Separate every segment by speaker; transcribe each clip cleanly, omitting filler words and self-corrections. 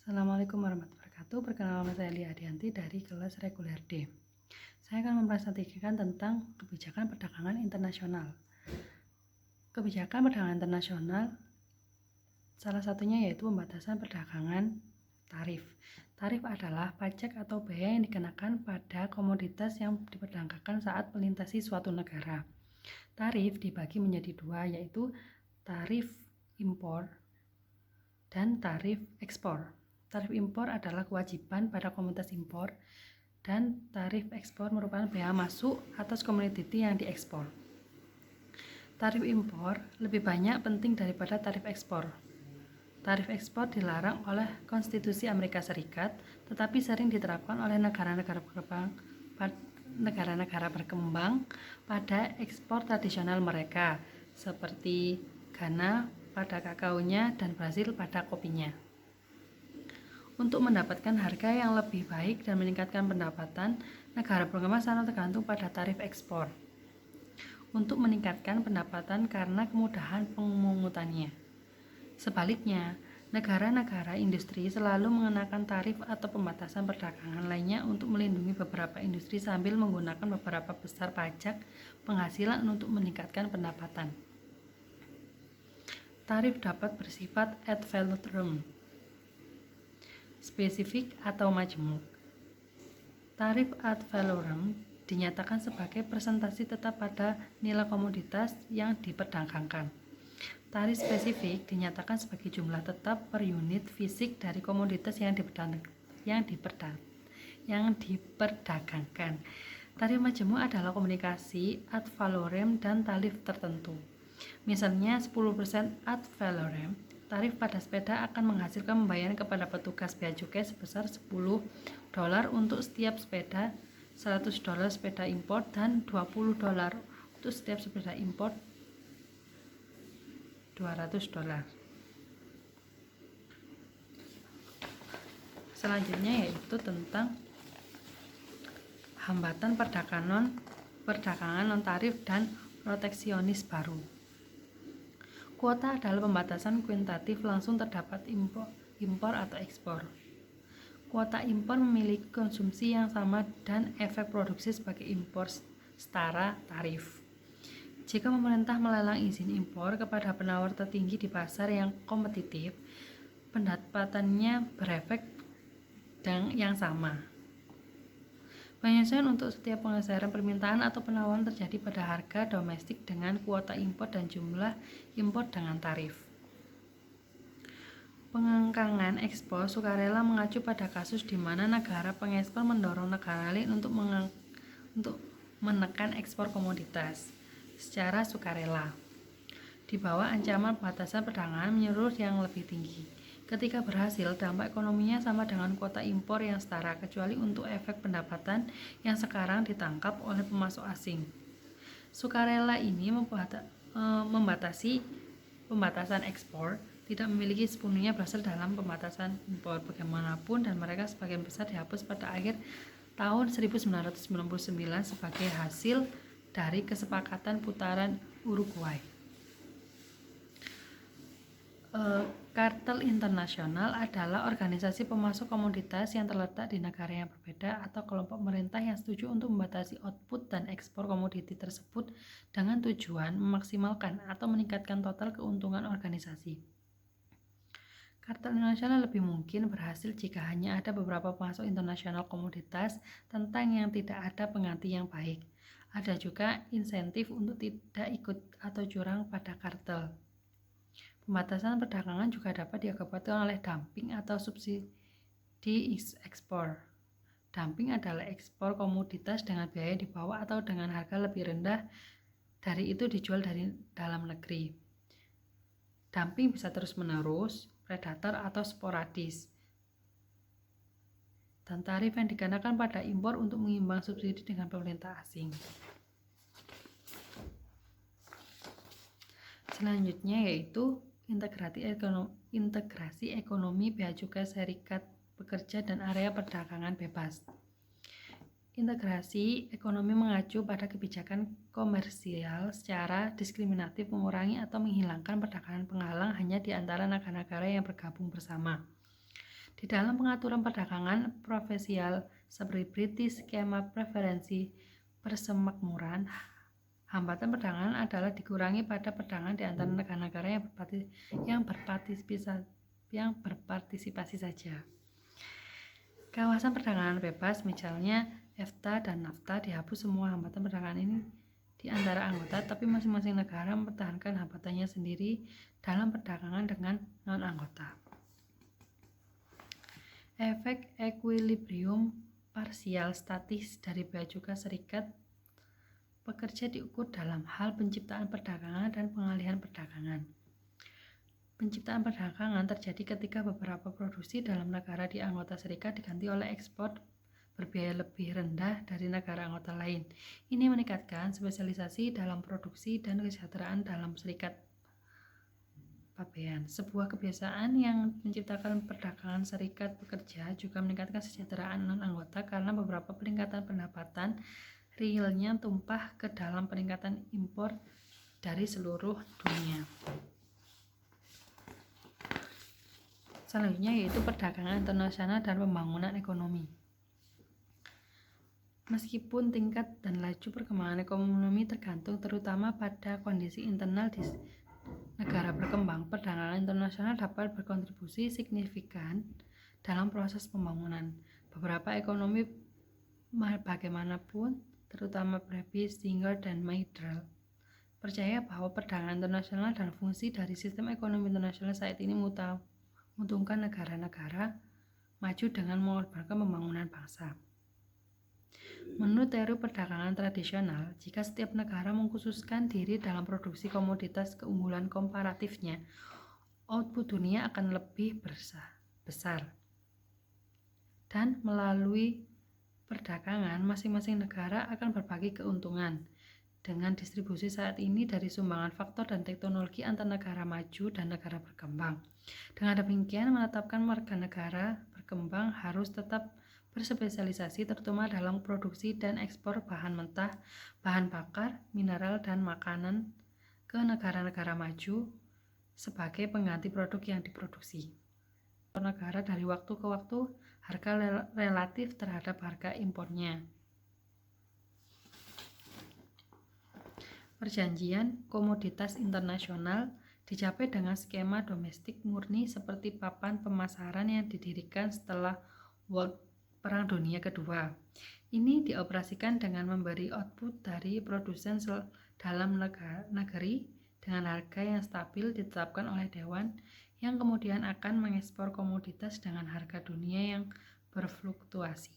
Speaker 1: Assalamualaikum warahmatullahi wabarakatuh. Perkenalkan saya Lia Adianti dari kelas reguler D. Saya akan mempresentasikan tentang kebijakan perdagangan internasional. Kebijakan perdagangan internasional salah satunya yaitu pembatasan perdagangan tarif. Tarif adalah pajak atau biaya yang dikenakan pada komoditas yang diperdagangkan saat melintasi suatu negara. Tarif dibagi menjadi dua, yaitu tarif impor dan tarif ekspor. Tarif impor adalah kewajiban pada komoditas impor dan tarif ekspor merupakan biaya masuk atas komoditi yang diekspor. Tarif impor lebih banyak penting daripada tarif ekspor. Tarif ekspor dilarang oleh Konstitusi Amerika Serikat, tetapi sering diterapkan oleh negara-negara berkembang pada ekspor tradisional mereka, seperti Ghana pada kakaonya dan Brasil pada kopinya. Untuk mendapatkan harga yang lebih baik dan meningkatkan pendapatan, negara berkembang sangat tergantung pada tarif ekspor. Untuk meningkatkan pendapatan karena kemudahan pemungutannya. Sebaliknya, negara-negara industri selalu mengenakan tarif atau pembatasan perdagangan lainnya untuk melindungi beberapa industri sambil menggunakan beberapa besar pajak penghasilan untuk meningkatkan pendapatan. Tarif dapat bersifat ad valorem, spesifik atau majemuk. Tarif ad valorem dinyatakan sebagai presentasi tetap pada nilai komoditas yang diperdagangkan. Tarif spesifik dinyatakan sebagai jumlah tetap per unit fisik dari komoditas yang diperdagangkan. Tarif majemuk adalah komunikasi ad valorem dan tarif tertentu. Misalnya 10% ad valorem, tarif pada sepeda akan menghasilkan pembayaran kepada petugas bea cukai sebesar $10 untuk setiap sepeda, $100 sepeda impor, dan $20 untuk setiap sepeda impor $200. Selanjutnya yaitu tentang hambatan perdagangan non-tarif dan proteksionis baru. Kuota adalah pembatasan kuantitatif langsung terdapat impor atau ekspor. Kuota impor memiliki konsumsi yang sama dan efek produksi sebagai impor setara tarif. Jika pemerintah melelang izin impor kepada penawar tertinggi di pasar yang kompetitif, pendapatannya berefek yang sama. Penyesuaian untuk setiap pengesaran permintaan atau penawaran terjadi pada harga domestik dengan kuota impor dan jumlah impor dengan tarif. Pengangkangan ekspor sukarela mengacu pada kasus di mana negara pengekspor mendorong negara lain untuk menekan ekspor komoditas secara sukarela. Di bawah ancaman batasan perdagangan menyeluruh yang lebih tinggi. Ketika berhasil, dampak ekonominya sama dengan kuota impor yang setara, kecuali untuk efek pendapatan yang sekarang ditangkap oleh pemasok asing. Sukarela ini pembatasan ekspor tidak memiliki sepenuhnya berasal dalam pembatasan impor bagaimanapun, dan mereka sebagian besar dihapus pada akhir tahun 1999 sebagai hasil dari kesepakatan putaran Uruguay. Kartel internasional adalah organisasi pemasok komoditas yang terletak di negara yang berbeda atau kelompok pemerintah yang setuju untuk membatasi output dan ekspor komoditi tersebut dengan tujuan memaksimalkan atau meningkatkan total keuntungan organisasi. Kartel internasional lebih mungkin berhasil jika hanya ada beberapa pemasok internasional komoditas tentang yang tidak ada pengganti yang baik. Ada juga insentif untuk tidak ikut atau curang pada kartel. Pembatasan perdagangan juga dapat diakibatkan oleh dumping atau subsidi ekspor. Dumping adalah ekspor komoditas dengan biaya di bawah atau dengan harga lebih rendah dari itu dijual dari dalam negeri. Dumping bisa terus-menerus, predator atau sporadis. Dan tarif yang dikenakan pada impor untuk mengimbang subsidi dengan pemerintah asing. Selanjutnya yaitu integrasi ekonomi bea cukai serikat pekerja dan area perdagangan bebas. Integrasi ekonomi mengacu pada kebijakan komersial secara diskriminatif, mengurangi atau menghilangkan perdagangan penghalang hanya di antara negara-negara yang bergabung bersama. Di dalam pengaturan perdagangan profesional seperti British skema preferensi persemakmuran, hambatan perdagangan adalah dikurangi pada perdagangan di antara negara-negara yang berpartisipasi saja. Kawasan perdagangan bebas, misalnya EFTA dan NAFTA, dihapus semua hambatan perdagangan ini di antara anggota, tapi masing-masing negara mempertahankan hambatannya sendiri dalam perdagangan dengan non-anggota. Efek equilibrium parsial statis dari bea cukai serikat pekerja diukur dalam hal penciptaan perdagangan dan pengalihan perdagangan. Penciptaan perdagangan terjadi ketika beberapa produksi dalam negara di anggota serikat diganti oleh ekspor berbiaya lebih rendah dari negara anggota lain. Ini meningkatkan spesialisasi dalam produksi dan kesejahteraan dalam serikat pabean. Sebuah kebiasaan yang menciptakan perdagangan serikat pekerja juga meningkatkan kesejahteraan non-anggota karena beberapa peningkatan pendapatan realnya tumpah ke dalam peningkatan impor dari seluruh dunia. Selanjutnya yaitu perdagangan internasional dan pembangunan ekonomi. Meskipun tingkat dan laju perkembangan ekonomi tergantung terutama pada kondisi internal di negara berkembang, perdagangan internasional dapat berkontribusi signifikan dalam proses pembangunan. Beberapa ekonomi bagaimanapun, terutama Brevis, Singer, dan Maydrel, percaya bahwa perdagangan internasional dan fungsi dari sistem ekonomi internasional saat ini menguntungkan negara-negara maju dengan mengorbankan pembangunan bangsa. Menurut teori perdagangan tradisional, jika setiap negara mengkhususkan diri dalam produksi komoditas keunggulan komparatifnya, output dunia akan lebih besar. Dan melalui perdagangan, masing-masing negara akan berbagi keuntungan. Dengan distribusi saat ini dari sumbangan faktor dan teknologi antar negara maju dan negara berkembang. Dengan demikian, menetapkan warga negara berkembang harus tetap berspesialisasi terutama dalam produksi dan ekspor bahan mentah, bahan bakar, mineral, dan makanan ke negara-negara maju sebagai pengganti produk yang diproduksi. Negara dari waktu ke waktu harga relatif terhadap harga impornya. Perjanjian komoditas internasional dicapai dengan skema domestik murni seperti papan pemasaran yang didirikan setelah Perang Dunia Kedua. Ini dioperasikan dengan memberi output dari produsen dalam negeri dengan harga yang stabil ditetapkan oleh Dewan yang kemudian akan mengekspor komoditas dengan harga dunia yang berfluktuasi.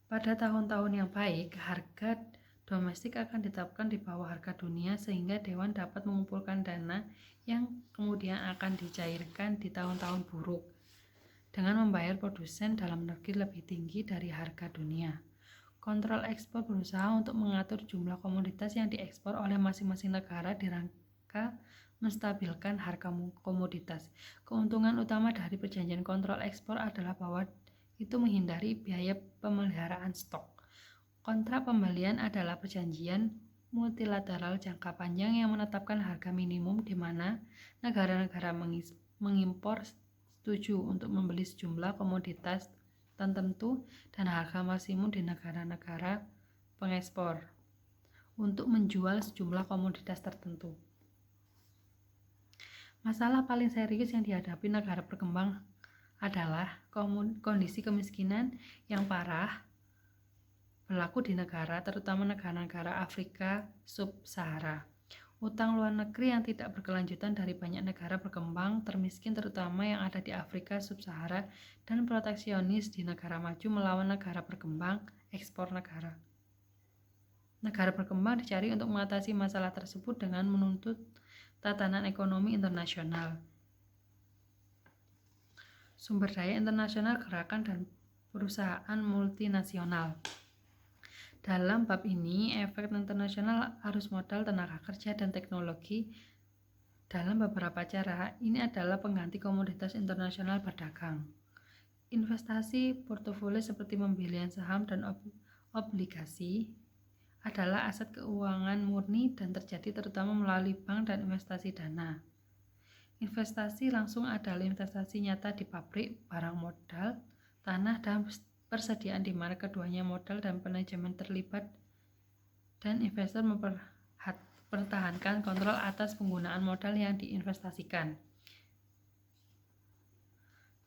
Speaker 1: Pada tahun-tahun yang baik, harga domestik akan ditetapkan di bawah harga dunia sehingga Dewan dapat mengumpulkan dana yang kemudian akan dicairkan di tahun-tahun buruk dengan membayar produsen dalam negeri lebih tinggi dari harga dunia. Kontrol ekspor berusaha untuk mengatur jumlah komoditas yang diekspor oleh masing-masing negara di rangka menstabilkan harga komoditas. Keuntungan utama dari perjanjian kontrol ekspor adalah bahwa itu menghindari biaya pemeliharaan stok. Kontrak pembelian adalah perjanjian multilateral jangka panjang yang menetapkan harga minimum di mana negara-negara mengimpor setuju untuk membeli sejumlah komoditas tertentu dan harga maksimum di negara-negara pengekspor untuk menjual sejumlah komoditas tertentu. Masalah paling serius yang dihadapi negara berkembang adalah kondisi kemiskinan yang parah berlaku di negara, terutama negara-negara Afrika Sub-Sahara. Utang luar negeri yang tidak berkelanjutan dari banyak negara berkembang termiskin terutama yang ada di Afrika Sub-Sahara dan proteksionis di negara maju melawan negara berkembang ekspor negara. Negara berkembang dicari untuk mengatasi masalah tersebut dengan menuntut tatanan ekonomi internasional, sumber daya internasional, gerakan dan perusahaan multinasional. Dalam bab ini, efek internasional arus modal, tenaga kerja, dan teknologi dalam beberapa cara. Ini adalah pengganti komoditas internasional berdagang. Investasi portofolio seperti pembelian saham dan obligasi adalah aset keuangan murni dan terjadi terutama melalui bank dan investasi dana. Investasi langsung adalah investasi nyata di pabrik, barang modal, tanah, dan persediaan di mana keduanya modal dan manajemen terlibat dan investor mempertahankan kontrol atas penggunaan modal yang diinvestasikan.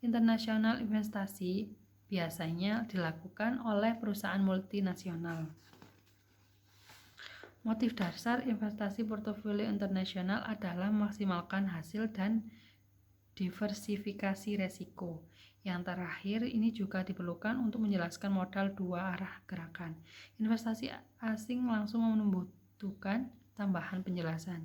Speaker 1: Internasional investasi biasanya dilakukan oleh perusahaan multinasional. Motif dasar investasi portofolio internasional adalah memaksimalkan hasil dan diversifikasi resiko. Yang terakhir ini juga diperlukan untuk menjelaskan modal dua arah gerakan. Investasi asing langsung membutuhkan tambahan penjelasan.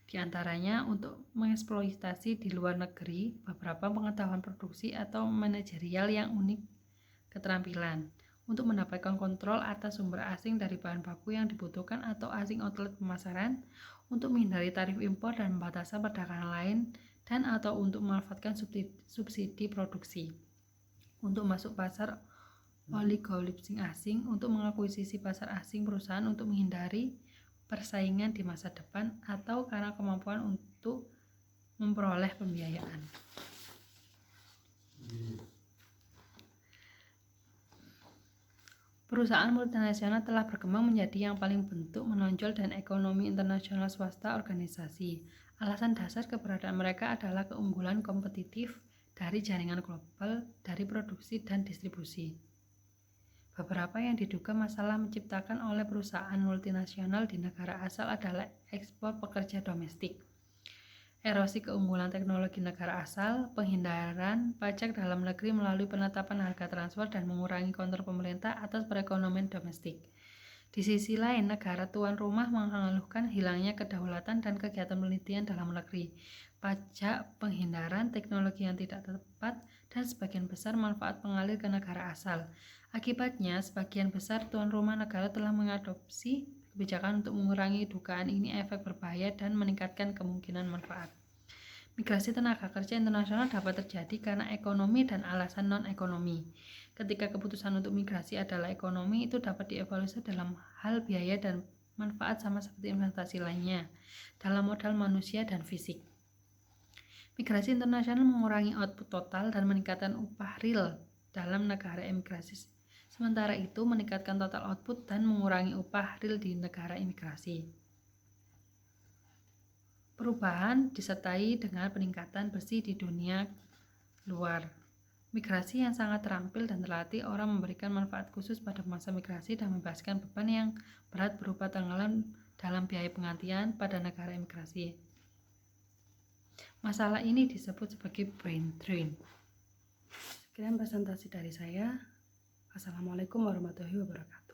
Speaker 1: Di antaranya untuk mengeksploitasi di luar negeri beberapa pengetahuan produksi atau manajerial yang unik keterampilan. Untuk mendapatkan kontrol atas sumber asing dari bahan baku yang dibutuhkan atau asing outlet pemasaran, untuk menghindari tarif impor dan batasan perdagangan lain, dan atau untuk memanfaatkan subsidi produksi. Untuk masuk pasar oligopolistik asing, untuk mengakuisisi pasar asing perusahaan untuk menghindari persaingan di masa depan, atau karena kemampuan untuk memperoleh pembiayaan. Perusahaan multinasional telah berkembang menjadi yang paling bentuk menonjol dan ekonomi internasional swasta organisasi. Alasan dasar keberadaan mereka adalah keunggulan kompetitif dari jaringan global, dari produksi dan distribusi. Beberapa yang diduga masalah menciptakan oleh perusahaan multinasional di negara asal adalah ekspor pekerja domestik, erosi keunggulan teknologi negara asal, penghindaran pajak dalam negeri melalui penetapan harga transfer dan mengurangi kontrol pemerintah atas perekonomian domestik. Di sisi lain, negara tuan rumah mengeluhkan hilangnya kedaulatan dan kegiatan penelitian dalam negeri, pajak, penghindaran, teknologi yang tidak tepat, dan sebagian besar manfaat mengalir ke negara asal. Akibatnya, sebagian besar tuan rumah negara telah mengadopsi kebijakan untuk mengurangi dugaan ini efek berbahaya dan meningkatkan kemungkinan manfaat. Migrasi tenaga kerja internasional dapat terjadi karena ekonomi dan alasan non-ekonomi. Ketika keputusan untuk migrasi adalah ekonomi, itu dapat dievaluasi dalam hal biaya dan manfaat sama seperti investasi lainnya, dalam modal manusia dan fisik. Migrasi internasional mengurangi output total dan meningkatkan upah real dalam negara emigrasi. Sementara itu meningkatkan total output dan mengurangi upah real di negara imigrasi. Perubahan disertai dengan peningkatan bersih di dunia luar. Migrasi yang sangat terampil dan terlatih orang memberikan manfaat khusus pada masa migrasi dan membebaskan beban yang berat berupa tenggelam dalam biaya penggantian pada negara imigrasi. Masalah ini disebut sebagai brain drain. Sekian presentasi dari saya. Assalamualaikum warahmatullahi wabarakatuh.